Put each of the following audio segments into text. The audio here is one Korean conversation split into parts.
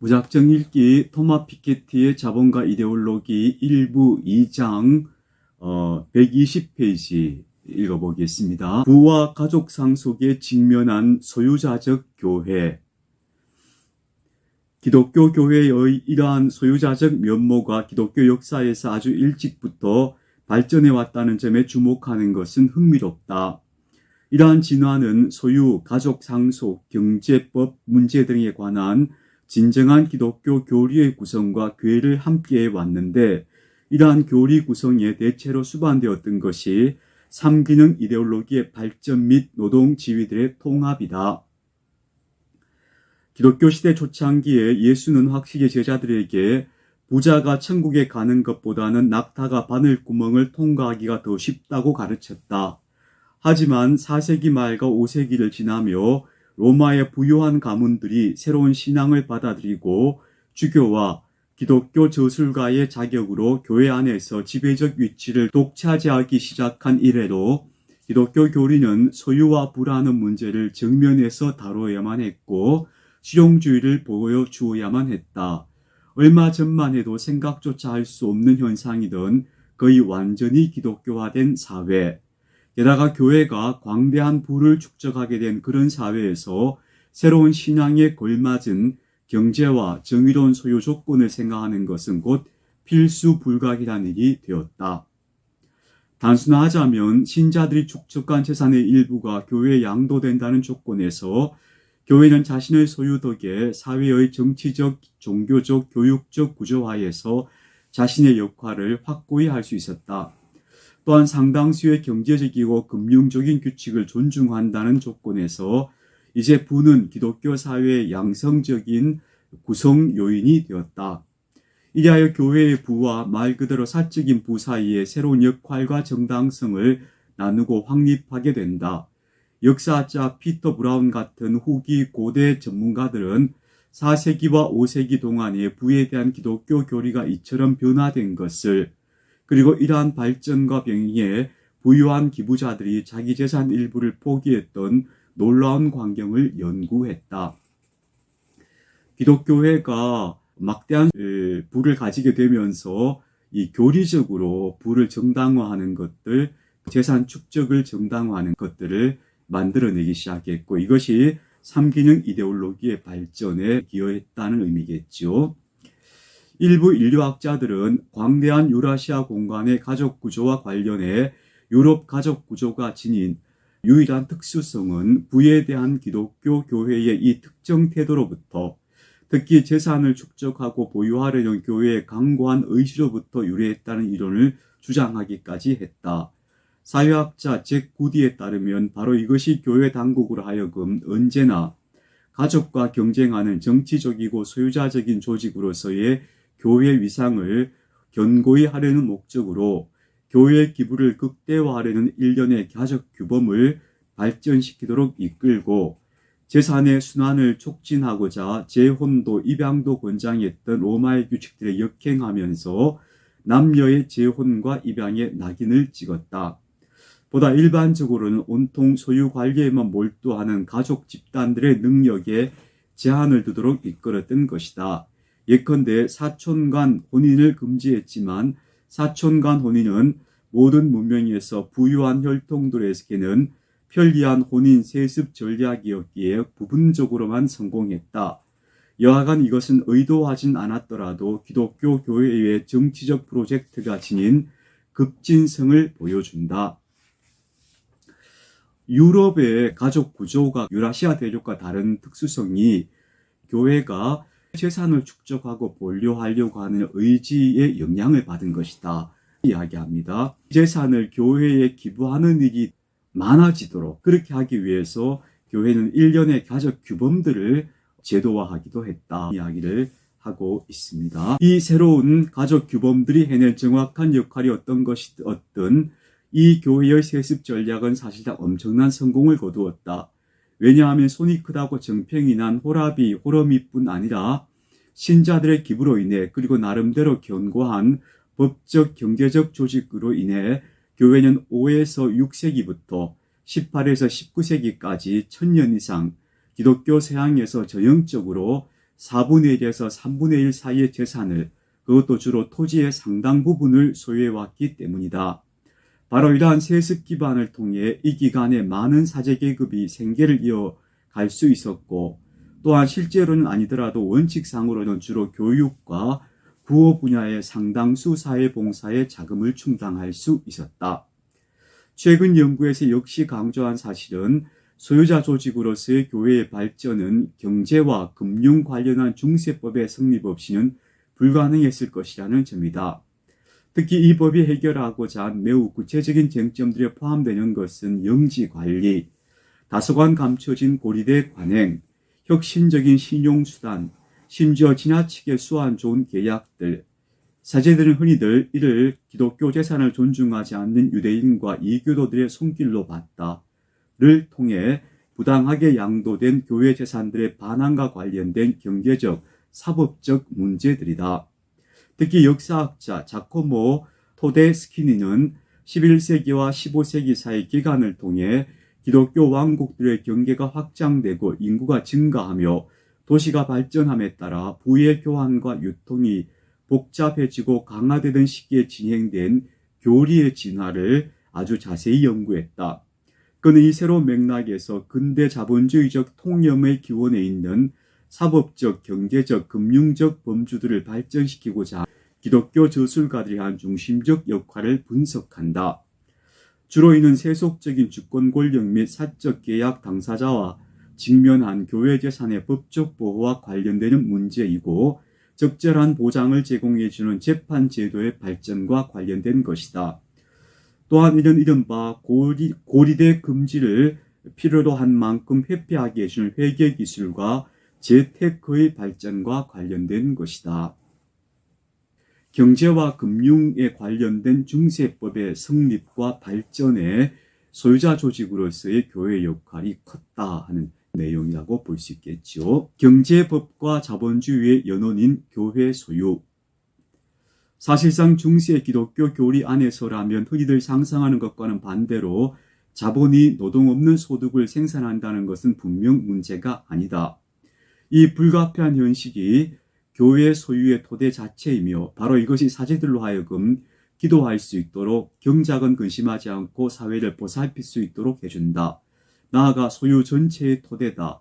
무작정 읽기 토마 피케티의 자본과 이데올로기 1부 2장 120페이지 읽어보겠습니다. 부와 가족 상속에 직면한 소유자적 교회. 기독교 교회의 이러한 소유자적 면모가 기독교 역사에서 아주 일찍부터 발전해 왔다는 점에 주목하는 것은 흥미롭다. 이러한 진화는 소유, 가족 상속, 경제법 문제 등에 관한 진정한 기독교 교리의 구성과 교회를 함께해 왔는데, 이러한 교리 구성에 대체로 수반되었던 것이 삼기능 이데올로기의 발전 및 노동 지위들의 통합이다. 기독교 시대 초창기에 예수는 확실히 제자들에게 부자가 천국에 가는 것보다는 낙타가 바늘구멍을 통과하기가 더 쉽다고 가르쳤다. 하지만 4세기 말과 5세기를 지나며 로마의 부유한 가문들이 새로운 신앙을 받아들이고 주교와 기독교 저술가의 자격으로 교회 안에서 지배적 위치를 독차지하기 시작한 이래로 기독교 교리는 소유와 부라는 문제를 정면에서 다뤄야만 했고 실용주의를 보여주어야만 했다. 얼마 전만 해도 생각조차 할 수 없는 현상이던 거의 완전히 기독교화된 사회, 게다가 교회가 광대한 부를 축적하게 된 그런 사회에서 새로운 신앙에 걸맞은 경제와 정의로운 소유 조건을 생각하는 것은 곧 필수 불가이라는 일이 되었다. 단순화하자면 신자들이 축적한 재산의 일부가 교회에 양도된다는 조건에서 교회는 자신의 소유 덕에 사회의 정치적, 종교적, 교육적 구조화에서 자신의 역할을 확고히 할 수 있었다. 또한 상당수의 경제적이고 금융적인 규칙을 존중한다는 조건에서 이제 부는 기독교 사회의 양성적인 구성 요인이 되었다. 이리하여 교회의 부와 말 그대로 사적인 부 사이에 새로운 역할과 정당성을 나누고 확립하게 된다. 역사자 피터 브라운 같은 후기 고대 전문가들은 4세기와 5세기 동안에 부에 대한 기독교 교리가 이처럼 변화된 것을, 그리고 이러한 발전과 병행에 부유한 기부자들이 자기 재산 일부를 포기했던 놀라운 광경을 연구했다. 기독교회가 막대한 부를 가지게 되면서 이 교리적으로 부를 정당화하는 것들, 재산 축적을 정당화하는 것들을 만들어내기 시작했고, 이것이 삼기능 이데올로기의 발전에 기여했다는 의미겠죠. 일부 인류학자들은 광대한 유라시아 공간의 가족 구조와 관련해 유럽 가족 구조가 지닌 유일한 특수성은 부에 대한 기독교 교회의 이 특정 태도로부터, 특히 재산을 축적하고 보유하려는 교회의 강고한 의지로부터 유래했다는 이론을 주장하기까지 했다. 사회학자 잭 구디에 따르면 바로 이것이 교회 당국으로 하여금 언제나 가족과 경쟁하는 정치적이고 소유자적인 조직으로서의 교회 위상을 견고히 하려는 목적으로 교회 기부를 극대화하려는 일련의 가족 규범을 발전시키도록 이끌고 재산의 순환을 촉진하고자 재혼도 입양도 권장했던 로마의 규칙들에 역행하면서 남녀의 재혼과 입양에 낙인을 찍었다. 보다 일반적으로는 온통 소유 관리에만 몰두하는 가족 집단들의 능력에 제한을 두도록 이끌었던 것이다. 예컨대 사촌 간 혼인을 금지했지만 사촌 간 혼인은 모든 문명에서 부유한 혈통들에게는 편리한 혼인 세습 전략이었기에 부분적으로만 성공했다. 여하간 이것은 의도하진 않았더라도 기독교 교회의 정치적 프로젝트가 지닌 급진성을 보여준다. 유럽의 가족 구조가 유라시아 대륙과 다른 특수성이 교회가 재산을 축적하고 보류하려고 하는 의지에 영향을 받은 것이다 이야기합니다. 재산을 교회에 기부하는 일이 많아지도록 그렇게 하기 위해서 교회는 일련의 가족 규범들을 제도화하기도 했다 이야기를 하고 있습니다. 이 새로운 가족 규범들이 해낼 정확한 역할이 어떤 이 교회의 세습 전략은 사실상 엄청난 성공을 거두었다. 왜냐하면 손이 크다고 정평이 난 호러미뿐 아니라 신자들의 기부로 인해, 그리고 나름대로 견고한 법적 경제적 조직으로 인해 교회는 5에서 6세기부터 18에서 19세기까지 1000년 이상 기독교 서양에서 전형적으로 4분의 1에서 3분의 1 사이의 재산을, 그것도 주로 토지의 상당 부분을 소유해왔기 때문이다. 바로 이러한 세습 기반을 통해 이 기간에 많은 사제계급이 생계를 이어갈 수 있었고, 또한 실제로는 아니더라도 원칙상으로는 주로 교육과 구호 분야의 상당수 사회봉사에 자금을 충당할 수 있었다. 최근 연구에서 역시 강조한 사실은 소유자 조직으로서의 교회의 발전은 경제와 금융 관련한 중세법의 성립 없이는 불가능했을 것이라는 점이다. 특히 이 법이 해결하고자 한 매우 구체적인 쟁점들에 포함되는 것은 영지관리, 다소간 감춰진 고리대 관행, 혁신적인 신용수단, 심지어 지나치게 수완 좋은 계약들, 사제들은 흔히들 이를 기독교 재산을 존중하지 않는 유대인과 이교도들의 손길로 봤다를 통해 부당하게 양도된 교회 재산들의 반환과 관련된 경제적, 사법적 문제들이다. 특히 역사학자 자코모 토데스키니는 11세기와 15세기 사이 기간을 통해 기독교 왕국들의 경계가 확장되고 인구가 증가하며 도시가 발전함에 따라 부의 교환과 유통이 복잡해지고 강화되던 시기에 진행된 교리의 진화를 아주 자세히 연구했다. 그는 이 새로운 맥락에서 근대 자본주의적 통념의 기원에 있는 사법적, 경제적, 금융적 범주들을 발전시키고자 기독교 저술가들이 한 중심적 역할을 분석한다. 주로 이는 세속적인 주권 권력 및 사적 계약 당사자와 직면한 교회 재산의 법적 보호와 관련되는 문제이고, 적절한 보장을 제공해주는 재판 제도의 발전과 관련된 것이다. 또한 이는 이른바 고리대 금지를 필요로 한 만큼 회피하게 해주는 회계 기술과 재테크의 발전과 관련된 것이다. 경제와 금융에 관련된 중세법의 성립과 발전에 소유자 조직으로서의 교회의 역할이 컸다 하는 내용이라고 볼 수 있겠죠. 경제법과 자본주의의 연원인 교회 소유. 사실상 중세 기독교 교리 안에서라면 흔히들 상상하는 것과는 반대로 자본이 노동 없는 소득을 생산한다는 것은 분명 문제가 아니다. 이 불가피한 현실이 교회 소유의 토대 자체이며 바로 이것이 사제들로 하여금 기도할 수 있도록 경작은 근심하지 않고 사회를 보살필 수 있도록 해준다. 나아가 소유 전체의 토대다.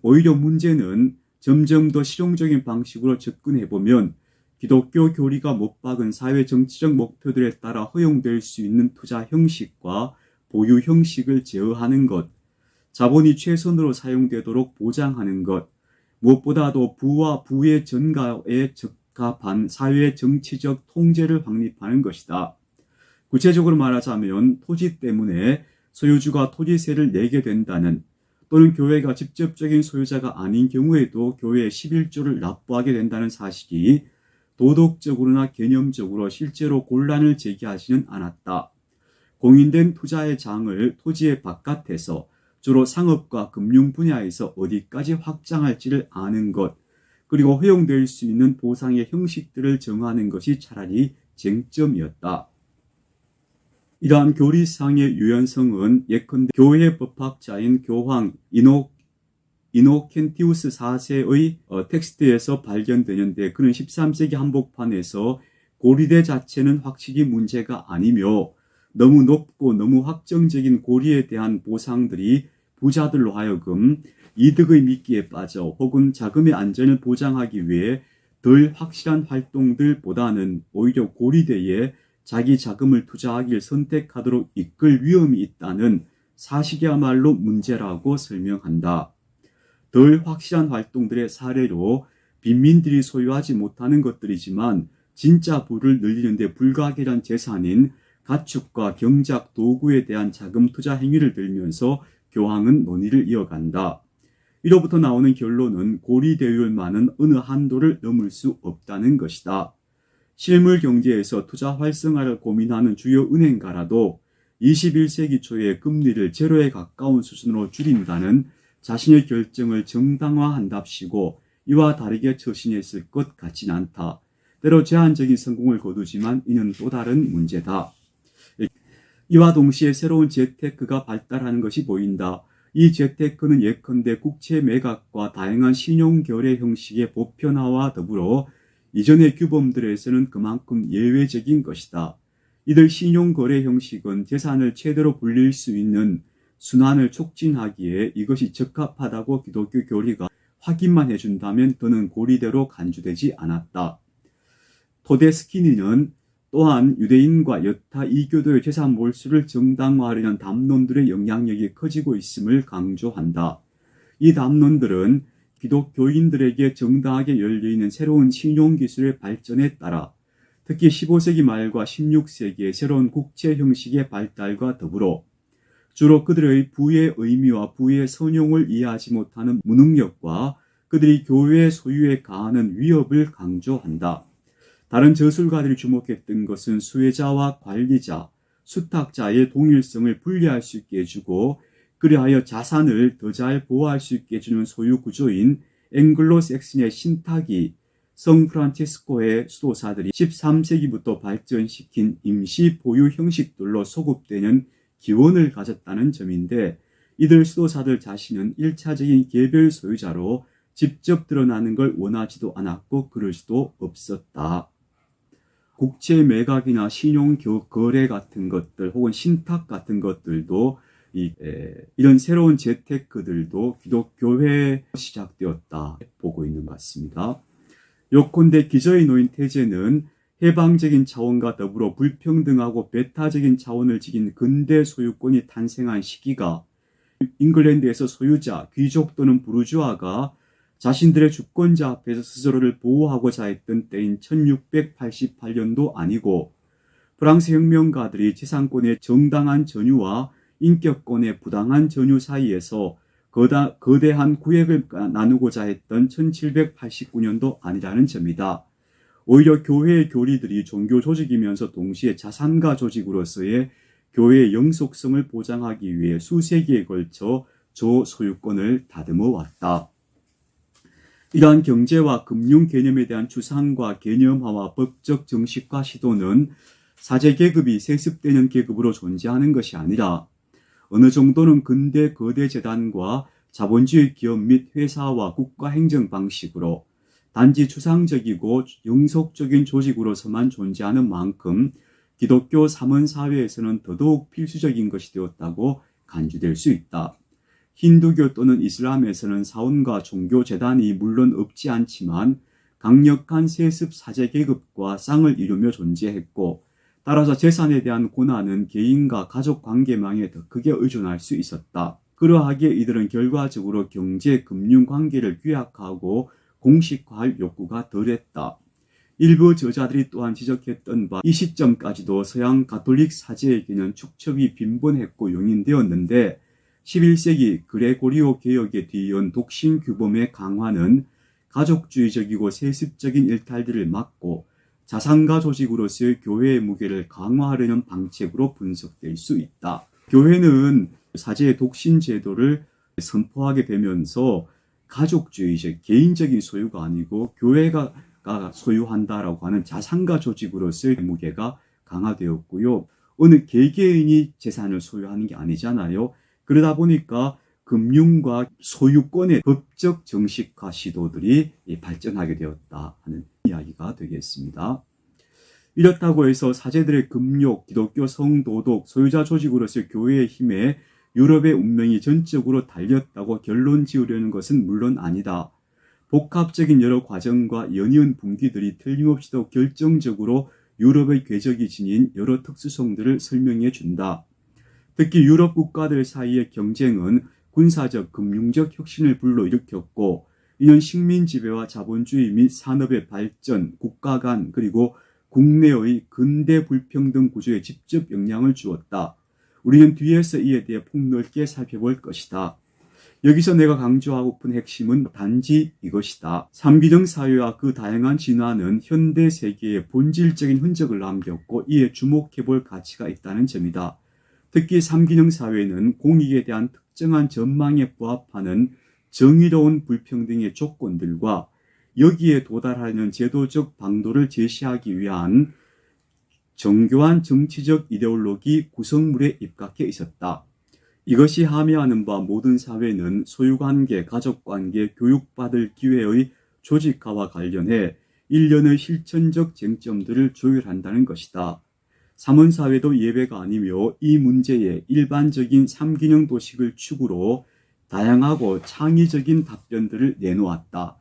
오히려 문제는 점점 더 실용적인 방식으로 접근해보면 기독교 교리가 못 박은 사회 정치적 목표들에 따라 허용될 수 있는 투자 형식과 보유 형식을 제어하는 것, 자본이 최선으로 사용되도록 보장하는 것, 무엇보다도 부와 부의 전가에 적합한 사회 정치적 통제를 확립하는 것이다. 구체적으로 말하자면 토지 때문에 소유주가 토지세를 내게 된다는, 또는 교회가 직접적인 소유자가 아닌 경우에도 교회에 11조를 납부하게 된다는 사실이 도덕적으로나 개념적으로 실제로 곤란을 제기하지는 않았다. 공인된 투자의 장을 토지의 바깥에서 주로 상업과 금융 분야에서 어디까지 확장할지를 아는 것, 그리고 허용될 수 있는 보상의 형식들을 정하는 것이 차라리 쟁점이었다. 이러한 교리상의 유연성은 예컨대 교회 법학자인 교황 이노켄티우스 4세의 텍스트에서 발견되는데, 그는 13세기 한복판에서 고리대 자체는 확실히 문제가 아니며 너무 높고 너무 확정적인 고리에 대한 보상들이 부자들로 하여금 이득의 미끼에 빠져 혹은 자금의 안전을 보장하기 위해 덜 확실한 활동들보다는 오히려 고리대에 자기 자금을 투자하길 선택하도록 이끌 위험이 있다는 사실이야말로 문제라고 설명한다. 덜 확실한 활동들의 사례로 빈민들이 소유하지 못하는 것들이지만 진짜 부를 늘리는 데 불가결한 재산인 가축과 경작 도구에 대한 자금 투자 행위를 들면서 교황은 논의를 이어간다. 이로부터 나오는 결론은 고리대율만은 어느 한도를 넘을 수 없다는 것이다. 실물 경제에서 투자 활성화를 고민하는 주요 은행가라도 21세기 초에 금리를 제로에 가까운 수준으로 줄인다는 자신의 결정을 정당화한답시고 이와 다르게 처신했을 것 같진 않다. 때로 제한적인 성공을 거두지만 이는 또 다른 문제다. 이와 동시에 새로운 재테크가 발달하는 것이 보인다. 이 재테크는 예컨대 국채 매각과 다양한 신용거래 형식의 보편화와 더불어 이전의 규범들에서는 그만큼 예외적인 것이다. 이들 신용거래 형식은 재산을 최대로 불릴 수 있는 순환을 촉진하기에 이것이 적합하다고 기독교 교리가 확인만 해준다면 더는 고리대로 간주되지 않았다. 토데스키니는 또한 유대인과 여타 이교도의 재산 몰수를 정당화하려는 담론들의 영향력이 커지고 있음을 강조한다. 이 담론들은 기독교인들에게 정당하게 열려있는 새로운 신용기술의 발전에 따라 특히 15세기 말과 16세기의 새로운 국채 형식의 발달과 더불어 주로 그들의 부의 의미와 부의 선용을 이해하지 못하는 무능력과 그들이 교회 소유에 가하는 위협을 강조한다. 다른 저술가들이 주목했던 것은 수혜자와 관리자, 수탁자의 동일성을 분리할 수 있게 해주고 그리하여 자산을 더 잘 보호할 수 있게 해주는 소유 구조인 앵글로색슨의 신탁이 성프란치스코의 수도사들이 13세기부터 발전시킨 임시 보유 형식들로 소급되는 기원을 가졌다는 점인데 이들 수도사들 자신은 1차적인 개별 소유자로 직접 드러나는 걸 원하지도 않았고 그럴 수도 없었다. 국채 매각이나 신용 거래 같은 것들 혹은 신탁 같은 것들도 이런 새로운 재테크들도 기독교회에 시작되었다 보고 있는 것 같습니다. 요컨대 기저에 놓인 태제는 해방적인 차원과 더불어 불평등하고 배타적인 차원을 지닌 근대 소유권이 탄생한 시기가 잉글랜드에서 소유자, 귀족 또는 부르주아가 자신들의 주권자 앞에서 스스로를 보호하고자 했던 때인 1688년도 아니고 프랑스 혁명가들이 재산권의 정당한 전유와 인격권의 부당한 전유 사이에서 거대한 구획을 나누고자 했던 1789년도 아니라는 점이다. 오히려 교회의 교리들이 종교 조직이면서 동시에 자산가 조직으로서의 교회의 영속성을 보장하기 위해 수세기에 걸쳐 저소유권을 다듬어 왔다. 이러한 경제와 금융 개념에 대한 추상과 개념화와 법적 정식화 시도는 사제 계급이 세습되는 계급으로 존재하는 것이 아니라 어느 정도는 근대 거대 재단과 자본주의 기업 및 회사와 국가 행정 방식으로 단지 추상적이고 영속적인 조직으로서만 존재하는 만큼 기독교 삼원사회에서는 더더욱 필수적인 것이 되었다고 간주될 수 있다. 힌두교 또는 이슬람에서는 사원과 종교재단이 물론 없지 않지만 강력한 세습 사제 계급과 쌍을 이루며 존재했고 따라서 재산에 대한 권한은 개인과 가족 관계망에 더 크게 의존할 수 있었다. 그러하기에 이들은 결과적으로 경제, 금융 관계를 규약하고 공식화할 욕구가 덜했다. 일부 저자들이 또한 지적했던 바 이 시점까지도 서양 가톨릭 사제에게는 축척이 빈번했고 용인되었는데 11세기 그레고리오 개혁에 뒤이은 독신 규범의 강화는 가족주의적이고 세습적인 일탈들을 막고 자산가 조직으로서의 교회의 무게를 강화하려는 방책으로 분석될 수 있다. 교회는 사제의 독신 제도를 선포하게 되면서 가족주의적, 개인적인 소유가 아니고 교회가 소유한다라고 하는 자산가 조직으로서의 무게가 강화되었고요. 어느 개개인이 재산을 소유하는 게 아니잖아요. 그러다 보니까 금융과 소유권의 법적 정식화 시도들이 발전하게 되었다 하는 이야기가 되겠습니다. 이렇다고 해서 사제들의 금욕, 기독교 성도덕, 소유자 조직으로서의 교회의 힘에 유럽의 운명이 전적으로 달렸다고 결론 지으려는 것은 물론 아니다. 복합적인 여러 과정과 연이은 분기들이 틀림없이도 결정적으로 유럽의 궤적이 지닌 여러 특수성들을 설명해 준다. 특히 유럽 국가들 사이의 경쟁은 군사적, 금융적 혁신을 불러일으켰고 이는 식민 지배와 자본주의 및 산업의 발전, 국가 간 그리고 국내의 근대 불평등 구조에 직접 영향을 주었다. 우리는 뒤에서 이에 대해 폭넓게 살펴볼 것이다. 여기서 내가 강조하고픈 핵심은 단지 이것이다. 삼기능 사회와 그 다양한 진화는 현대 세계에 본질적인 흔적을 남겼고 이에 주목해볼 가치가 있다는 점이다. 특히 삼기능 사회는 공익에 대한 특정한 전망에 부합하는 정의로운 불평등의 조건들과 여기에 도달하려는 제도적 방도를 제시하기 위한 정교한 정치적 이데올로기 구성물에 입각해 있었다. 이것이 함의하는 바 모든 사회는 소유관계, 가족관계, 교육받을 기회의 조직화와 관련해 일련의 실천적 쟁점들을 조율한다는 것이다. 삼원사회도 예외가 아니며 이 문제에 일반적인 3기능 도식을 축으로 다양하고 창의적인 답변들을 내놓았다.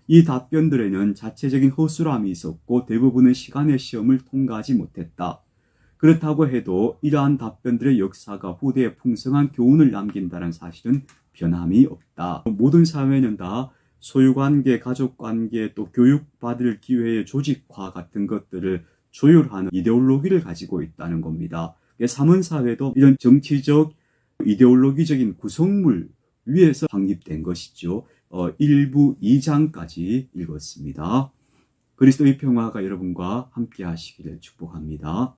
이 답변들에는 자체적인 허술함이 있었고 대부분은 시간의 시험을 통과하지 못했다. 그렇다고 해도 이러한 답변들의 역사가 후대에 풍성한 교훈을 남긴다는 사실은 변함이 없다. 모든 사회는 다 소유관계, 가족관계, 또 교육받을 기회의 조직화 같은 것들을 조율하는 이데올로기를 가지고 있다는 겁니다. 삼원사회도 이런 정치적, 이데올로기적인 구성물 위에서 확립된 것이죠. 1부 2장까지 읽었습니다. 그리스도의 평화가 여러분과 함께 하시기를 축복합니다.